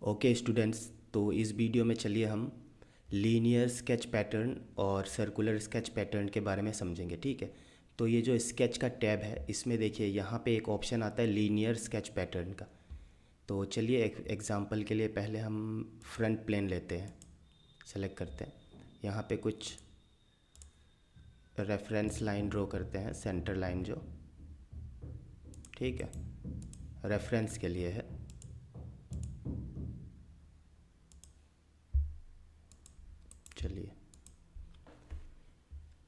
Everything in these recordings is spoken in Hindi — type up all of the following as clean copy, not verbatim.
ओके स्टूडेंट्स, तो इस वीडियो में चलिए हम लीनियर स्केच पैटर्न और सर्कुलर स्केच पैटर्न के बारे में समझेंगे। ठीक है, तो ये जो स्केच का टैब है इसमें देखिए यहाँ पे एक ऑप्शन आता है लीनियर स्केच पैटर्न का। तो चलिए एक एग्जांपल के लिए पहले हम फ्रंट प्लेन लेते हैं, सेलेक्ट करते हैं। यहाँ पे कुछ रेफरेंस लाइन ड्रॉ करते हैं, सेंटर लाइन जो, ठीक है, रेफरेंस के लिए है। चलिए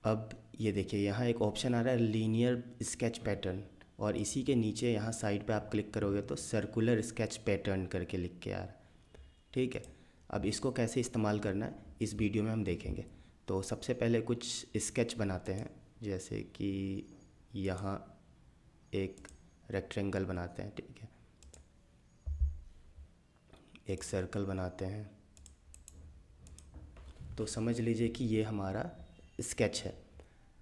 अब ये देखिए यहाँ एक ऑप्शन आ रहा है लीनियर स्केच पैटर्न, और इसी के नीचे यहाँ साइड पे आप क्लिक करोगे तो सर्कुलर स्केच पैटर्न करके लिख के आ रहा है। ठीक है, अब इसको कैसे इस्तेमाल करना है इस वीडियो में हम देखेंगे। तो सबसे पहले कुछ स्केच बनाते हैं, जैसे कि यहाँ एक रेक्टेंगल बनाते हैं, ठीक है, एक सर्कल बनाते हैं। तो समझ लीजिए कि ये हमारा स्केच है।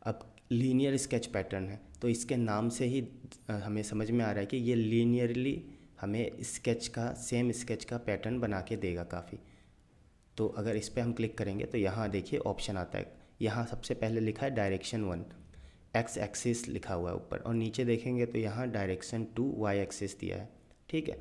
अब लीनियर स्केच पैटर्न है तो इसके नाम से ही हमें समझ में आ रहा है कि ये लीनियरली हमें स्केच का, सेम स्केच का पैटर्न बना के देगा काफ़ी। तो अगर इस पर हम क्लिक करेंगे तो यहाँ देखिए ऑप्शन आता है। यहाँ सबसे पहले लिखा है डायरेक्शन 1, एक्स एक्सिस लिखा हुआ है ऊपर, और नीचे देखेंगे तो यहाँ डायरेक्शन 2 वाई एक्सिस दिया है। ठीक है,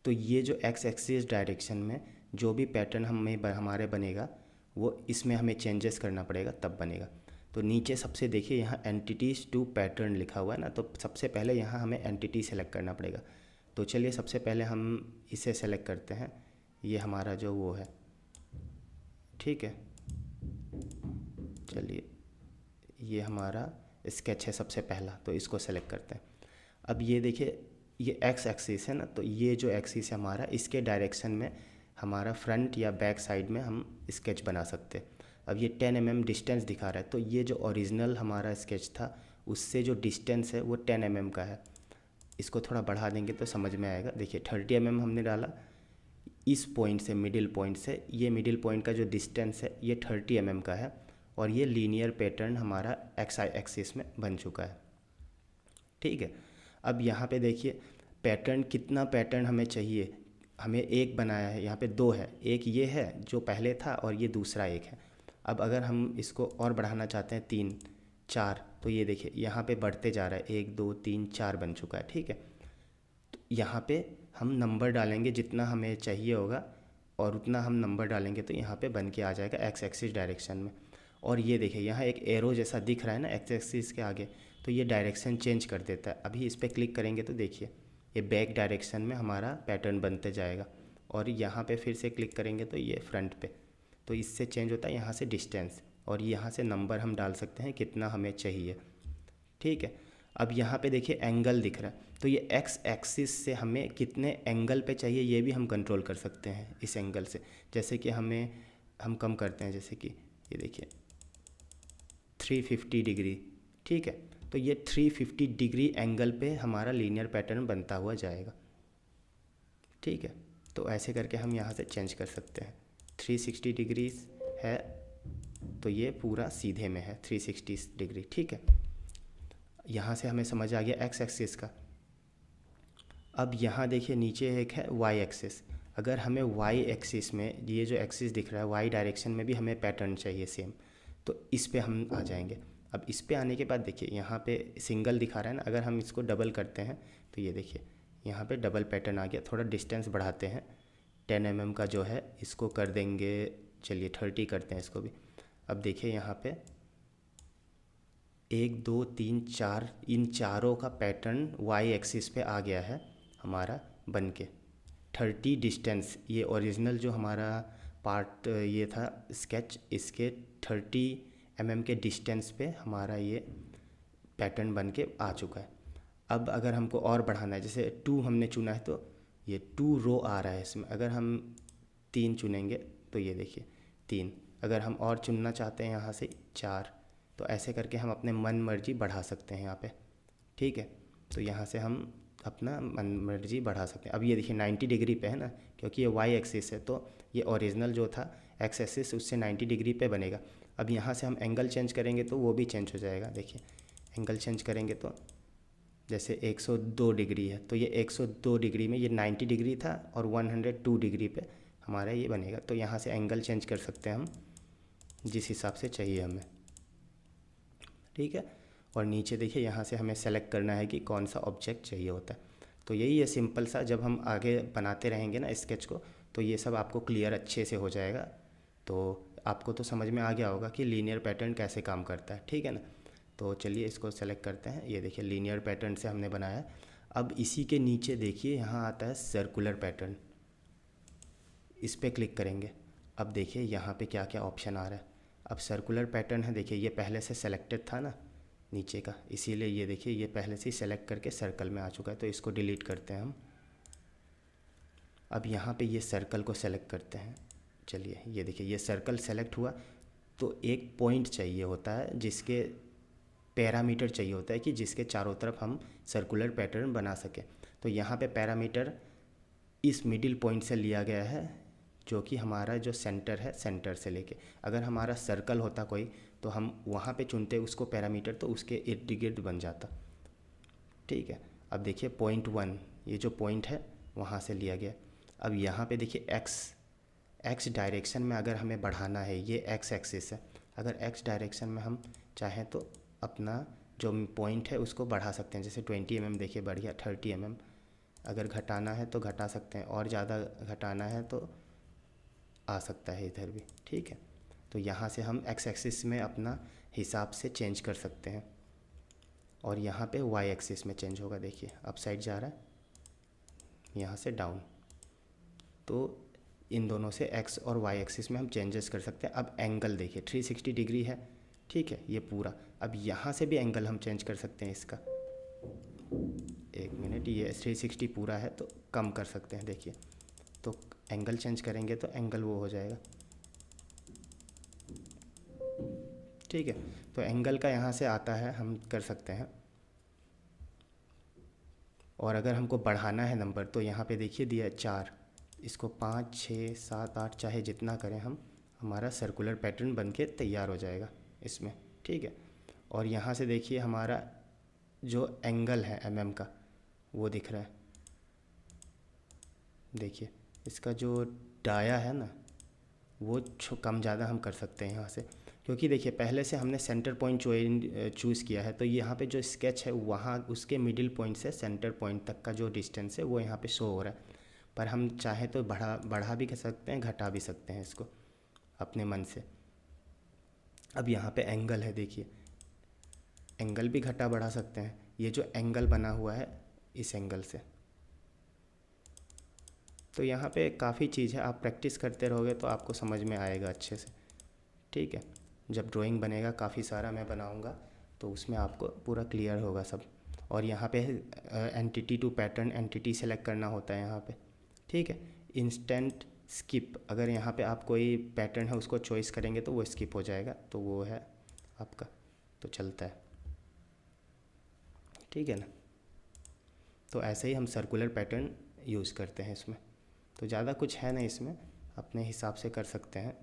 तो ये जो एक्स एक्सिस डायरेक्शन में जो भी पैटर्न हमारे बनेगा वो इसमें हमें चेंजेस करना पड़ेगा तब बनेगा। तो नीचे सबसे देखिए यहाँ एंटिटीज़ टू पैटर्न लिखा हुआ है ना, तो सबसे पहले यहाँ हमें एंटिटी सेलेक्ट करना पड़ेगा। तो चलिए सबसे पहले हम इसे सेलेक्ट करते हैं, ये हमारा जो वो है, ठीक है। चलिए ये हमारा स्केच है सबसे पहला, तो इसको सेलेक्ट करते हैं। अब ये देखिए ये एक्स एक्सिस है ना, तो ये जो एक्सिस है हमारा, इसके डायरेक्शन में हमारा फ्रंट या बैक साइड में हम स्केच बना सकते हैं। अब ये 10 mm डिस्टेंस दिखा रहा है, तो ये जो ओरिजिनल हमारा स्केच था उससे जो डिस्टेंस है वो 10 mm का है। इसको थोड़ा बढ़ा देंगे तो समझ में आएगा। देखिए 30 mm हमने डाला, इस पॉइंट से, मिडिल पॉइंट से, ये मिडिल पॉइंट का जो डिस्टेंस है ये 30 mm का है, और ये लीनियर पैटर्न हमारा एक्स एक्सिस में बन चुका है। ठीक है, अब यहाँ पे देखिए पैटर्न, कितना पैटर्न हमें चाहिए। हमें एक बनाया है, यहाँ पे 2 है, एक ये है जो पहले था और ये दूसरा एक है। अब अगर हम इसको और बढ़ाना चाहते हैं 3 4, तो ये देखिए यहाँ पे बढ़ते जा रहा है, 1 2 3 4 बन चुका है। ठीक है, तो यहाँ पे हम नंबर डालेंगे जितना हमें चाहिए होगा, और उतना हम नंबर डालेंगे तो यहाँ पे बन के आ जाएगा एक्स एक्सिस डायरेक्शन में। और ये देखिए यहाँ एक एरो जैसा दिख रहा है ना एक्स एक्सिस के आगे, तो ये डायरेक्शन चेंज कर देता है। अभी इस पर क्लिक करेंगे तो देखिए ये बैक डायरेक्शन में हमारा पैटर्न बनते जाएगा, और यहाँ पे फिर से क्लिक करेंगे तो ये फ्रंट पे, तो इससे चेंज होता है यहाँ से डिस्टेंस, और यहाँ से नंबर हम डाल सकते हैं कितना हमें चाहिए। ठीक है, अब यहाँ पे देखिए एंगल दिख रहा है, तो ये एक्स एक्सिस से हमें कितने एंगल पे चाहिए ये भी हम कंट्रोल कर सकते हैं इस एंगल से। जैसे कि हम कम करते हैं, जैसे कि ये देखिए 350 डिग्री। ठीक है, तो ये 350 डिग्री एंगल पे हमारा लीनियर पैटर्न बनता हुआ जाएगा। ठीक है, तो ऐसे करके हम यहाँ से चेंज कर सकते हैं। 360 डिग्री है तो ये पूरा सीधे में है 360 डिग्री। ठीक है, यहाँ से हमें समझ आ गया एक्स एक्सिस का। अब यहाँ देखिए नीचे एक है वाई एक्सिस। अगर हमें वाई एक्सिस में, ये जो एक्सिस दिख रहा है वाई डायरेक्शन में भी हमें पैटर्न चाहिए सेम, तो इस पे हम आ जाएंगे। अब इस पे आने के बाद देखिए यहाँ पे सिंगल दिखा रहा है ना, अगर हम इसको डबल करते हैं तो ये देखिए यहाँ पे डबल पैटर्न आ गया। थोड़ा डिस्टेंस बढ़ाते हैं, 10 mm का जो है इसको कर देंगे, चलिए 30 करते हैं इसको भी। अब देखिए यहाँ पे 1 2 3 4, इन चारों का पैटर्न वाई एक्सिस पे आ गया है हमारा बन के। 30 डिस्टेंस, ये ओरिजिनल जो हमारा पार्ट ये था स्केच, इसके 30 mm के डिस्टेंस पे हमारा ये पैटर्न बन के आ चुका है। अब अगर हमको और बढ़ाना है, जैसे 2 हमने चुना है तो ये 2 रो आ रहा है इसमें। अगर हम 3 चुनेंगे तो ये देखिए 3, अगर हम और चुनना चाहते हैं यहाँ से 4, तो ऐसे करके हम अपने मन मर्जी बढ़ा सकते हैं यहाँ पे। ठीक है, तो यहाँ से हम अपना मन मर्जी बढ़ा सकते हैं। अब ये देखिए 90 डिग्री पे है ना, क्योंकि ये वाई एक्सिस है, तो ये ओरिजिनल जो था एक्स एक्सिस उससे 90 डिग्री पे बनेगा। अब यहाँ से हम एंगल चेंज करेंगे तो वो भी चेंज हो जाएगा। देखिए एंगल चेंज करेंगे तो जैसे 102 डिग्री है तो ये 102 डिग्री में ये 90 डिग्री था और 102 डिग्री पे हमारा ये बनेगा। तो यहाँ से एंगल चेंज कर सकते हैं हम जिस हिसाब से चाहिए हमें, ठीक है। और नीचे देखिए यहाँ से हमें सेलेक्ट करना है कि कौन सा ऑब्जेक्ट चाहिए होता है। तो यही है सिंपल सा, जब हम आगे बनाते रहेंगे ना स्केच को तो ये सब आपको क्लियर अच्छे से हो जाएगा। तो आपको तो समझ में आ गया होगा कि लीनियर पैटर्न कैसे काम करता है, ठीक है ना। तो चलिए इसको सेलेक्ट करते हैं। ये देखिए लीनियर पैटर्न से हमने बनाया। अब इसी के नीचे देखिए यहाँ आता है सर्कुलर पैटर्न, इस पर क्लिक करेंगे। अब देखिए यहाँ पे क्या क्या ऑप्शन आ रहा है। अब सर्कुलर पैटर्न है, देखिए ये पहले से सेलेक्टेड था ना नीचे का, इसीलिए ये देखिए ये पहले से ही सेलेक्ट करके सर्कल में आ चुका है। तो इसको डिलीट करते हैं हम। अब यहाँ पे ये सर्कल को सेलेक्ट करते हैं। चलिए ये देखिए ये सर्कल सेलेक्ट हुआ। तो एक पॉइंट चाहिए होता है, जिसके पैरामीटर चाहिए होता है कि जिसके चारों तरफ हम सर्कुलर पैटर्न बना सकें। तो यहाँ पे पैरामीटर इस मिडिल पॉइंट से लिया गया है, जो कि हमारा जो सेंटर है, सेंटर से लेके। अगर हमारा सर्कल होता कोई तो हम वहाँ पे चुनते उसको पैरामीटर, तो उसके इर्द गिर्द बन जाता, ठीक है। अब देखिए पॉइंट 1, ये जो पॉइंट है वहाँ से लिया गया। अब यहाँ पे देखिए एक्स डायरेक्शन में अगर हमें बढ़ाना है, ये एक्स एक्सिस है, अगर एक्स डायरेक्शन में हम चाहें तो अपना जो पॉइंट है उसको बढ़ा सकते हैं। जैसे 20 mm देखिए बढ़ गया, 30 mm। अगर घटाना है तो घटा सकते हैं, और ज़्यादा घटाना है तो आ सकता है इधर भी, ठीक है। तो यहाँ से हम एक्स एक्सिस में अपना हिसाब से चेंज कर सकते हैं। और यहाँ पे वाई एक्सिस में चेंज होगा, देखिए अप साइड जा रहा है, यहाँ से डाउन। तो इन दोनों से एक्स और वाई एक्सिस में हम चेंजेस कर सकते हैं। अब एंगल देखिए 360 डिग्री है, ठीक है, ये पूरा। अब यहाँ से भी एंगल हम चेंज कर सकते हैं इसका। एक मिनट, ये 360 पूरा है तो कम कर सकते हैं, देखिए। तो एंगल चेंज करेंगे तो एंगल वो हो जाएगा, ठीक है। तो एंगल का यहाँ से आता है, हम कर सकते हैं। और अगर हमको बढ़ाना है नंबर तो यहाँ पे देखिए दिया है 4, इसको 5, 6, 7, 8 चाहे जितना करें हम, हमारा सर्कुलर पैटर्न बन के तैयार हो जाएगा इसमें, ठीक है। और यहाँ से देखिए हमारा जो एंगल है mm का वो दिख रहा है, देखिए इसका जो डाया है ना वो कम ज़्यादा हम कर सकते हैं यहाँ से। क्योंकि देखिए पहले से हमने सेंटर पॉइंट चूज़ किया है, तो यहाँ पे जो स्केच है वहाँ उसके मिडिल पॉइंट से सेंटर पॉइंट तक का जो डिस्टेंस है वो यहाँ पे शो हो रहा है। पर हम चाहे तो बढ़ा भी कर सकते हैं, घटा भी सकते हैं इसको अपने मन से। अब यहाँ पे एंगल है, देखिए एंगल भी घटा बढ़ा सकते हैं। ये जो एंगल बना हुआ है इस एंगल से, तो यहाँ पे काफ़ी चीज़ है, आप प्रैक्टिस करते रहोगे तो आपको समझ में आएगा अच्छे से, ठीक है। जब ड्राइंग बनेगा, काफ़ी सारा मैं बनाऊँगा तो उसमें आपको पूरा क्लियर होगा सब। और यहाँ पे entity to pattern, entity select करना होता है यहाँ पे, ठीक है। इंस्टेंट स्किप, अगर यहाँ पे आप कोई पैटर्न है उसको चॉइस करेंगे तो वो स्किप हो जाएगा, तो वो है आपका, तो चलता है, ठीक है ना। तो ऐसे ही हम सर्कुलर पैटर्न यूज़ करते हैं इसमें। तो ज़्यादा कुछ है नहीं इसमें, अपने हिसाब से कर सकते हैं।